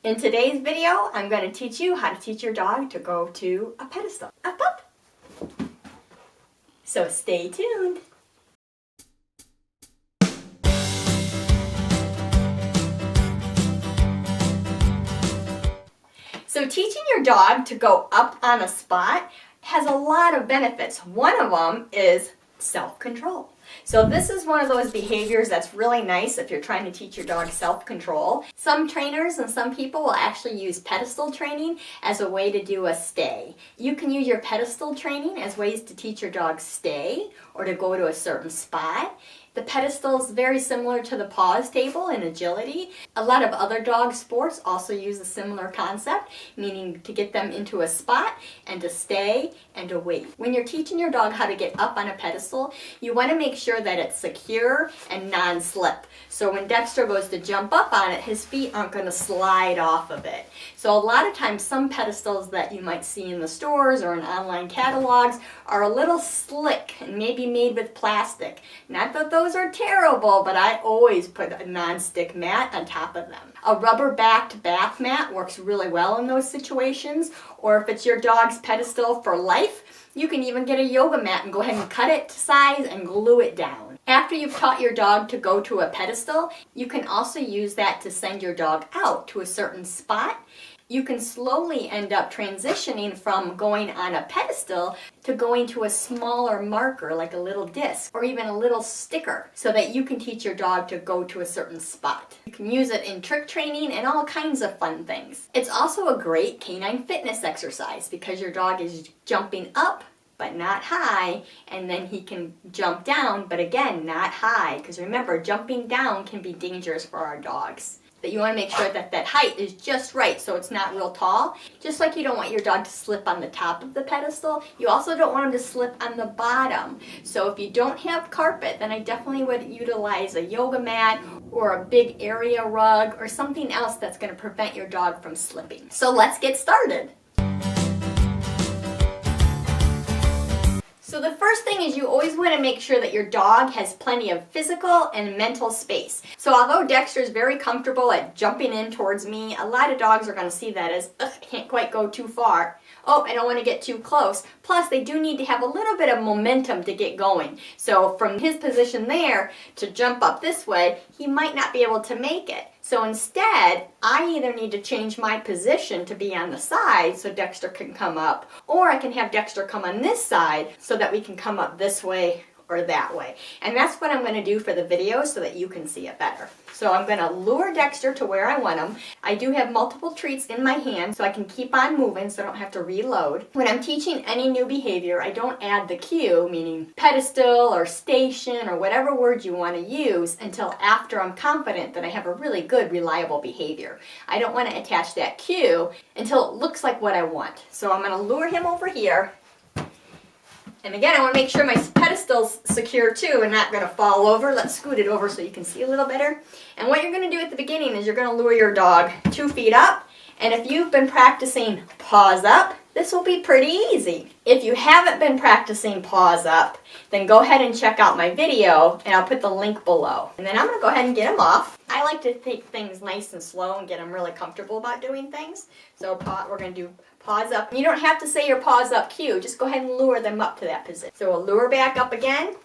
In today's video, I'm going to teach you how to teach your dog to go to a pedestal. Up, up. So stay tuned. So teaching your dog to go up on a spot has a lot of benefits. One of them is self-control. So this is one of those behaviors that's really nice if you're trying to teach your dog self-control. Some trainers and some people will actually use pedestal training as a way to do a stay. You can use your pedestal training as ways to teach your dog stay or to go to a certain spot. The pedestal is very similar to the Paws table in agility. A lot of other dog sports also use a similar concept, meaning to get them into a spot and to stay and to wait. When you're teaching your dog how to get up on a pedestal, you want to make sure that it's secure and non-slip. So when Dexter goes to jump up on it, his feet aren't going to slide off of it. So a lot of times some pedestals that you might see in the stores or in online catalogs are a little slick and maybe made with plastic. Not that those are terrible, but I always put a non-stick mat on top of them. A rubber-backed bath mat works really well in those situations, or if it's your dog's pedestal for life, you can even get a yoga mat and go ahead and cut it to size and glue it down. After you've taught your dog to go to a pedestal, you can also use that to send your dog out to a certain spot. You can slowly end up transitioning from going on a pedestal to going to a smaller marker like a little disc or even a little sticker so that you can teach your dog to go to a certain spot. You can use it in trick training and all kinds of fun things. It's also a great canine fitness exercise because your dog is jumping up but not high, and then he can jump down, but again, not high, because remember, jumping down can be dangerous for our dogs. That you want to make sure that that height is just right so it's not real tall. Just like you don't want your dog to slip on the top of the pedestal, you also don't want him to slip on the bottom. So if you don't have carpet, then I definitely would utilize a yoga mat or a big area rug or something else that's going to prevent your dog from slipping. So let's get started. So the first thing is you always want to make sure that your dog has plenty of physical and mental space. So although Dexter is very comfortable at jumping in towards me, a lot of dogs are going to see that as, I can't quite go too far. Oh, I don't want to get too close. Plus, they do need to have a little bit of momentum to get going. So from his position there to jump up this way, he might not be able to make it. So instead, I either need to change my position to be on the side so Dexter can come up, or I can have Dexter come on this side so that we can come up this way or that way. And that's what I'm going to do for the video so that you can see it better. So I'm going to lure Dexter to where I want him. I do have multiple treats in my hand so I can keep on moving so I don't have to reload. When I'm teaching any new behavior, I don't add the cue, meaning pedestal or station or whatever word you want to use, until after I'm confident that I have a really good, reliable behavior. I don't want to attach that cue until it looks like what I want. So I'm going to lure him over here. And again, I want to make sure my pedestal's secure too and not going to fall over. Let's scoot it over so you can see a little better. And what you're going to do at the beginning is you're going to lure your dog 2 feet up. And if you've been practicing paws up, this will be pretty easy. If you haven't been practicing paws up, then go ahead and check out my video and I'll put the link below. And then I'm going to go ahead and get him off. I like to take things nice and slow and get them really comfortable about doing things. So we're going to do paws up. You don't have to say your paws up cue. Just go ahead and lure them up to that position. So we'll lure back up again.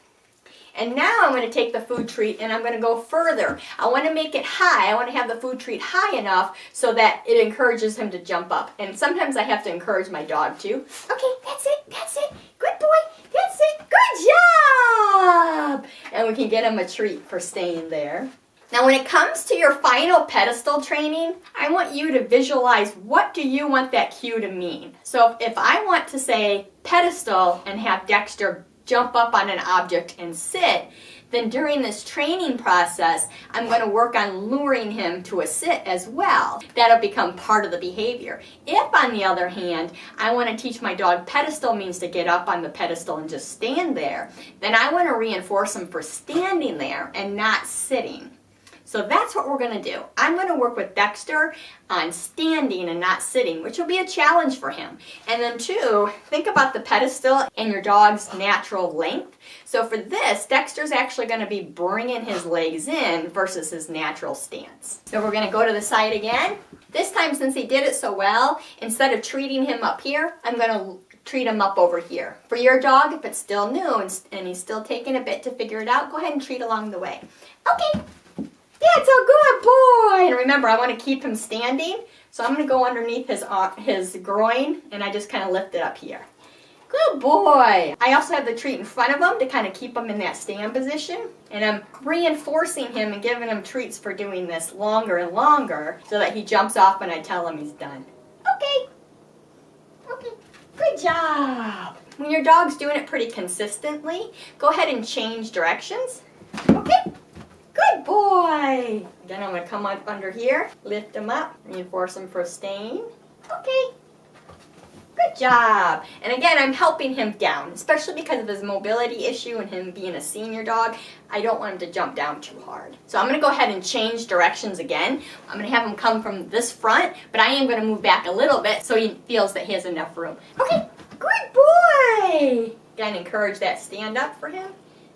And now I'm going to take the food treat and I'm going to go further. I want to make it high. I want to have the food treat high enough so that it encourages him to jump up. And sometimes I have to encourage my dog too. Okay, that's it. Good boy, that's it. Good job! And we can get him a treat for staying there. Now when it comes to your final pedestal training, I want you to visualize what do you want that cue to mean. So if I want to say pedestal and have Dexter jump up on an object and sit, then during this training process, I'm going to work on luring him to a sit as well. That'll become part of the behavior. If, on the other hand, I want to teach my dog pedestal means to get up on the pedestal and just stand there, then I want to reinforce him for standing there and not sitting. So that's what we're going to do. I'm going to work with Dexter on standing and not sitting, which will be a challenge for him. And then 2, think about the pedestal and your dog's natural length. So for this, Dexter's actually going to be bringing his legs in versus his natural stance. So we're going to go to the side again. This time, since he did it so well, instead of treating him up here, I'm going to treat him up over here. For your dog, if it's still new and he's still taking a bit to figure it out, go ahead and treat along the way. Okay. That's a good boy. And remember, I want to keep him standing, so I'm going to go underneath his groin, and I just kind of lift it up here. Good boy. I also have the treat in front of him to kind of keep him in that stand position, and I'm reinforcing him and giving him treats for doing this longer and longer so that he jumps off when I tell him he's done. Okay. Okay. Good job. When your dog's doing it pretty consistently, go ahead and change directions. Okay. Good boy. Again, I'm going to come up under here, lift him up, reinforce him for staying. Okay. Good job. And again, I'm helping him down, especially because of his mobility issue and him being a senior dog. I don't want him to jump down too hard. So I'm going to go ahead and change directions again. I'm going to have him come from this front, but I am going to move back a little bit so he feels that he has enough room. Okay. Good boy. Again, encourage that stand up for him.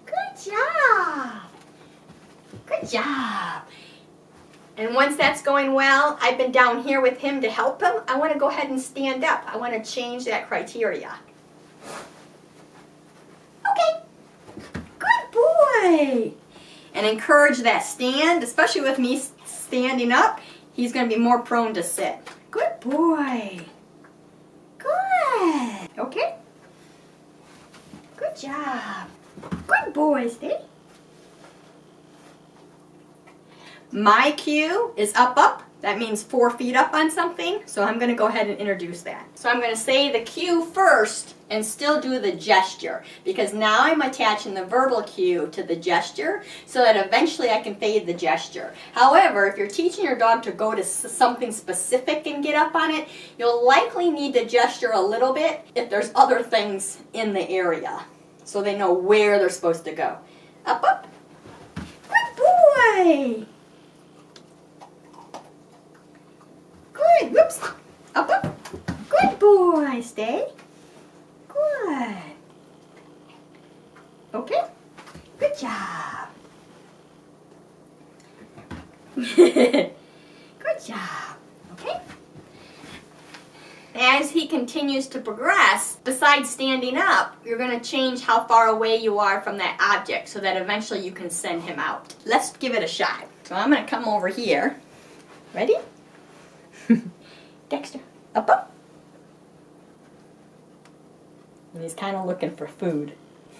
Good job. Good job. And once that's going well, I've been down here with him to help him. I want to go ahead and stand up. I want to change that criteria. Okay. Good boy. And encourage that stand, especially with me standing up. He's going to be more prone to sit. Good boy. Good. Okay. Good job. Good boy, stay. My cue is up, up. That means 4 feet up on something. So I'm going to go ahead and introduce that. So I'm going to say the cue first and still do the gesture, because now I'm attaching the verbal cue to the gesture so that eventually I can fade the gesture. However, if you're teaching your dog to go to something specific and get up on it, you'll likely need to gesture a little bit if there's other things in the area so they know where they're supposed to go. Up, up. Good boy. Good. Whoops. Up, up. Good boy. Stay. Good. Okay. Good job. Good job. Okay. As he continues to progress, besides standing up, you're going to change how far away you are from that object so that eventually you can send him out. Let's give it a shot. So I'm going to come over here. Ready? Dexter, up, up. And he's kind of looking for food.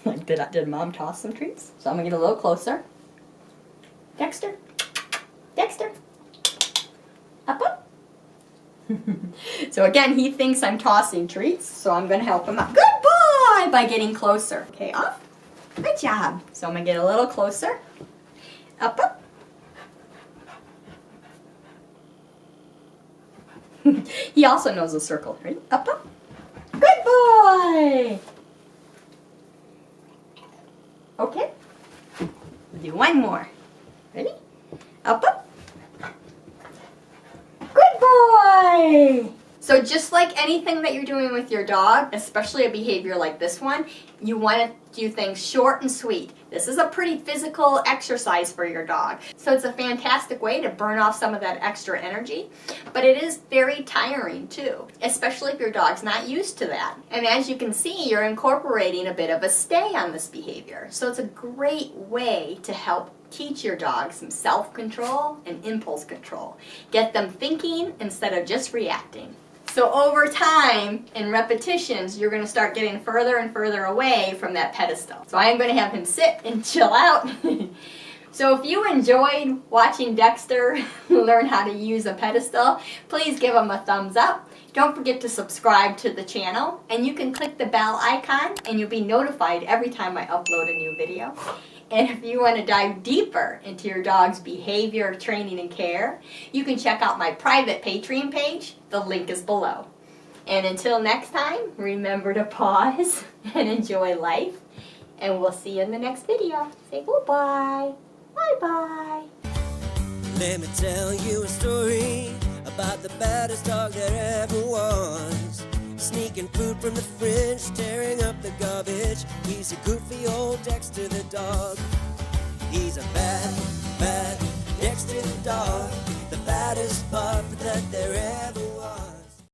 Like, did Mom toss some treats? So I'm going to get a little closer. Dexter, Dexter, up, up. So again, he thinks I'm tossing treats, so I'm going to help him out. Good boy! By getting closer. Okay, off. Good job. So I'm going to get a little closer. Up, up. He also knows the circle. Ready? Up, up. Good boy! Okay. We'll do one more. Ready? Up, up. Good boy! So just like anything that you're doing with your dog, especially a behavior like this one, you want to do things short and sweet. This is a pretty physical exercise for your dog. So it's a fantastic way to burn off some of that extra energy. But it is very tiring too, especially if your dog's not used to that. And as you can see, you're incorporating a bit of a stay on this behavior. So it's a great way to help teach your dog some self-control and impulse control. Get them thinking instead of just reacting. So over time and repetitions, you're going to start getting further and further away from that pedestal. So I am going to have him sit and chill out. So if you enjoyed watching Dexter learn how to use a pedestal, please give him a thumbs up. Don't forget to subscribe to the channel, and you can click the bell icon and you'll be notified every time I upload a new video. And if you want to dive deeper into your dog's behavior, training, and care, you can check out my private Patreon page. The link is below. And until next time, remember to pause and enjoy life. And we'll see you in the next video. Say goodbye. Bye-bye. Let me tell you a story about the baddest dog that ever was. Sneaking food from the fridge, tearing up the garbage. He's a goofy old Dexter the dog. He's a bad Dexter the dog, the baddest pup that there